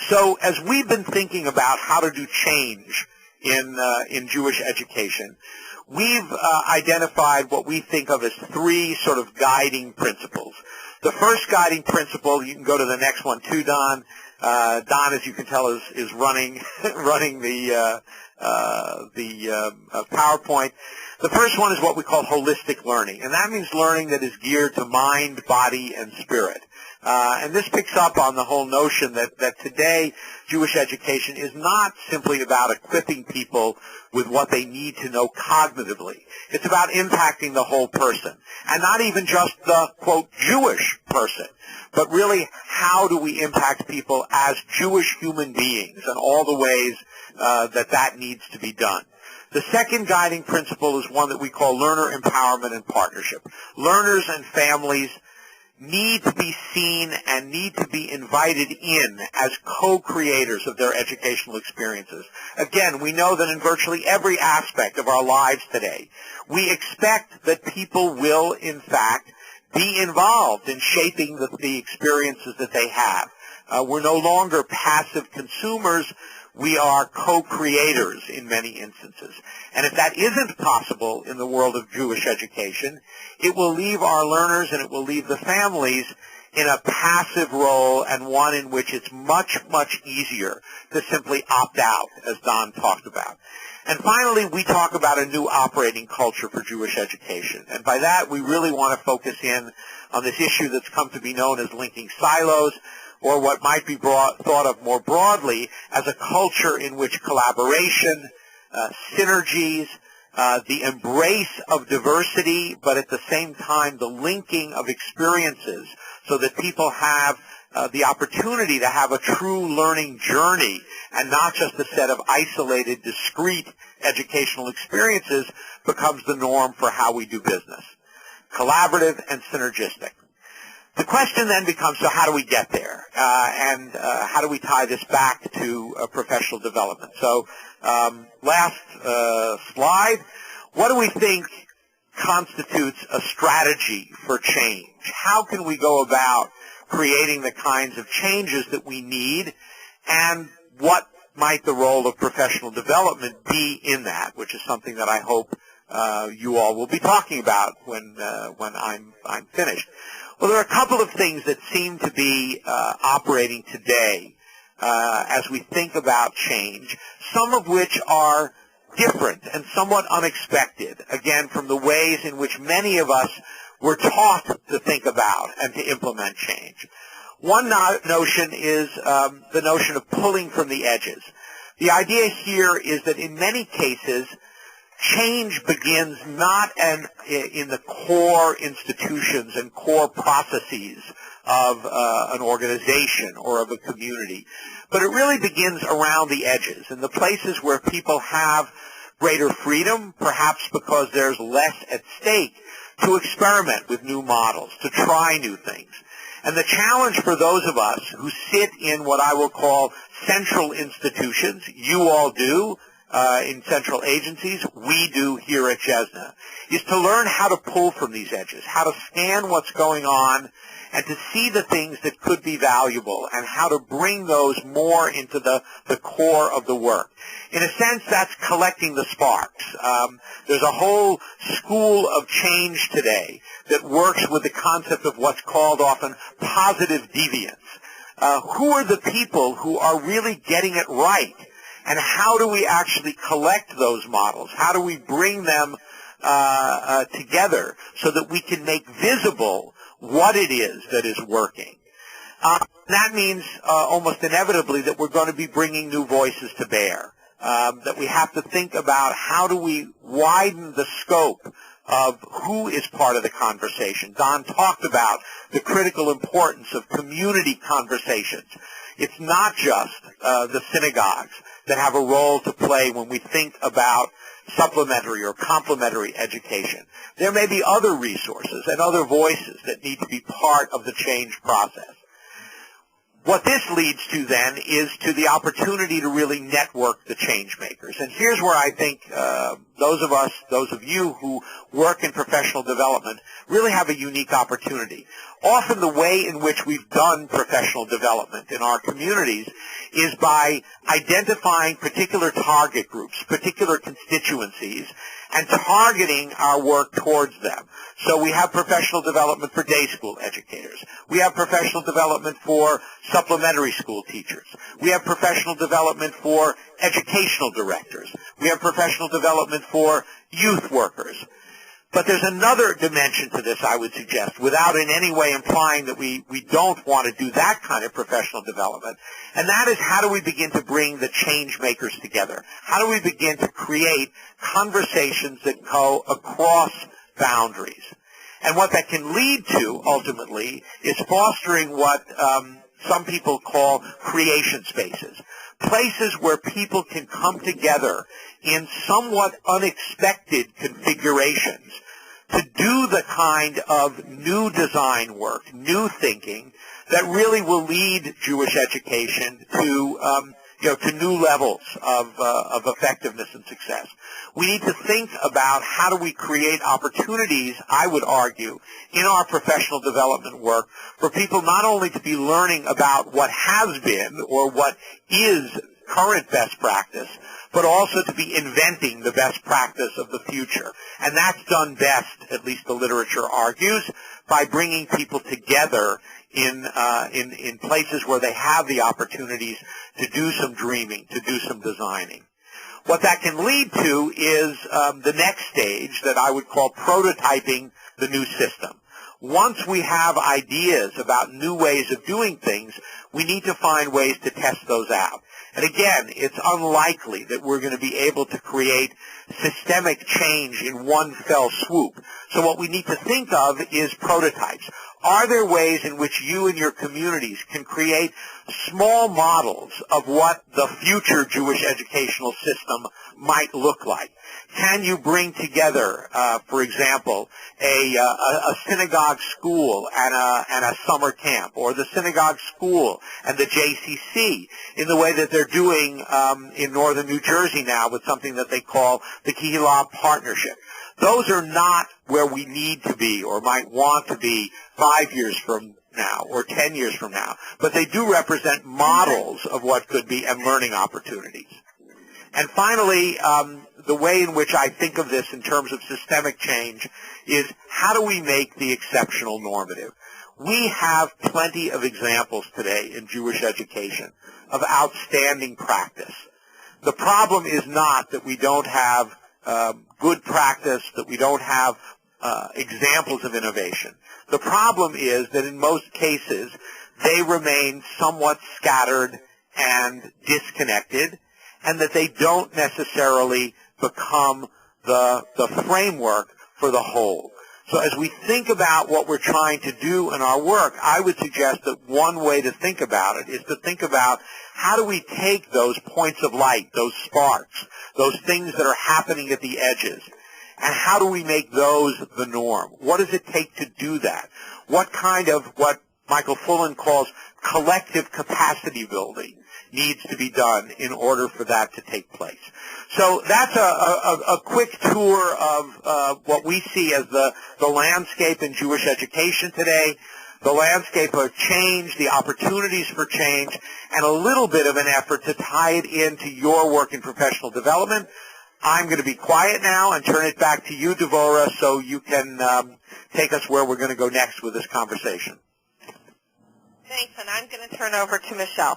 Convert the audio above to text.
So as we've been thinking about how to do change in Jewish education, we've identified what we think of as three sort of guiding principles. The first guiding principle, you can go to the next one too, Don. Don, as you can tell, is running the PowerPoint. The first one is what we call holistic learning, and that means learning that is geared to mind, body, and spirit. And this picks up on the whole notion that today Jewish education is not simply about equipping people with what they need to know cognitively. It's about impacting the whole person, and not even just the, quote, Jewish person, but really how do we impact people as Jewish human beings and all the ways that needs to be done. The second guiding principle is one that we call learner empowerment and partnership. Learners and families need to be seen and need to be invited in as co-creators of their educational experiences. Again, we know that in virtually every aspect of our lives today, we expect that people will, in fact, be involved in shaping the experiences that they have. We're no longer passive consumers. We are co-creators in many instances. And if that isn't possible in the world of Jewish education, it will leave our learners and it will leave the families in a passive role, and one in which it's much, much easier to simply opt out, as Don talked about. And finally, we talk about a new operating culture for Jewish education. And by that, we really want to focus in on this issue that's come to be known as linking silos, or what might be thought of more broadly as a culture in which collaboration, synergies, the embrace of diversity, but at the same time the linking of experiences so that people have the opportunity to have a true learning journey and not just a set of isolated, discrete educational experiences becomes the norm for how we do business. Collaborative and synergistic. The question then becomes, so how do we get there? And how do we tie this back to professional development? So last slide, what do we think constitutes a strategy for change? How can we go about creating the kinds of changes that we need, and what might the role of professional development be in that, which is something that I hope you all will be talking about when I'm finished. Well, there are a couple of things that seem to be operating today as we think about change, some of which are different and somewhat unexpected, again, from the ways in which many of us were taught to think about and to implement change. One notion is the notion of pulling from the edges. The idea here is that in many cases, change begins not in the core institutions and core processes of an organization or of a community, but it really begins around the edges, in the places where people have greater freedom, perhaps because there's less at stake, to experiment with new models, to try new things. And the challenge for those of us who sit in what I will call central institutions, you all do, in central agencies, we do here at Jesna, is to learn how to pull from these edges, how to scan what's going on, and to see the things that could be valuable, and how to bring those more into the core of the work. In a sense, that's collecting the sparks. There's a whole school of change today that works with the concept of what's called often positive deviance. Who are the people who are really getting it right? And how do we actually collect those models? How do we bring them together so that we can make visible what it is that is working? That means almost inevitably that we're going to be bringing new voices to bear, that we have to think about how do we widen the scope of who is part of the conversation. Don talked about the critical importance of community conversations. It's not just the synagogues that have a role to play when we think about supplementary or complementary education. There may be other resources and other voices that need to be part of the change process. What this leads to then is to the opportunity to really network the change makers. And here's where I think those of you who work in professional development really have a unique opportunity. Often the way in which we've done professional development in our communities is by identifying particular target groups, particular constituencies, and targeting our work towards them. So we have professional development for day school educators. We have professional development for supplementary school teachers. We have professional development for educational directors. We have professional development for youth workers. But there's another dimension to this, I would suggest, without in any way implying that we don't want to do that kind of professional development. And that is, how do we begin to bring the change makers together? How do we begin to create conversations that go across boundaries? And what that can lead to, ultimately, is fostering what some people call creation spaces. Places where people can come together in somewhat unexpected configurations to do the kind of new design work, new thinking, that really will lead Jewish education to to new levels of effectiveness and success. We need to think about how do we create opportunities, I would argue, in our professional development work for people not only to be learning about what has been or what is current best practice, but also to be inventing the best practice of the future. And that's done best, at least the literature argues, by bringing people together in places where they have the opportunities to do some dreaming, to do some designing. What that can lead to is the next stage that I would call prototyping the new system. Once we have ideas about new ways of doing things, we need to find ways to test those out. And again, it's unlikely that we're going to be able to create systemic change in one fell swoop. So what we need to think of is prototypes. Are there ways in which you and your communities can create small models of what the future Jewish educational system might look like? Can you bring together, for example, a synagogue school and a summer camp, or the synagogue school and the JCC, in the way that they're doing in northern New Jersey now with something that they call the Kehillah Partnership? Those are not where we need to be or might want to be 5 years from now or 10 years from now, but they do represent models of what could be and learning opportunities. And finally, the way in which I think of this in terms of systemic change is, how do we make the exceptional normative? We have plenty of examples today in Jewish education of outstanding practice. The problem is not that we don't have good practice, that we don't have examples of innovation. The problem is that in most cases, they remain somewhat scattered and disconnected, and that they don't necessarily become the framework for the whole. So as we think about what we're trying to do in our work, I would suggest that one way to think about it is to think about, how do we take those points of light, those sparks, those things that are happening at the edges, and how do we make those the norm? What does it take to do that? What kind of, what Michael Fullan calls collective capacity building, needs to be done in order for that to take place? So that's a quick tour of what we see as the landscape in Jewish education today, the landscape of change, the opportunities for change, and a little bit of an effort to tie it into your work in professional development. I'm going to be quiet now and turn it back to you, Devora, so you can take us where we're going to go next with this conversation. Thanks, and I'm going to turn over to Michelle.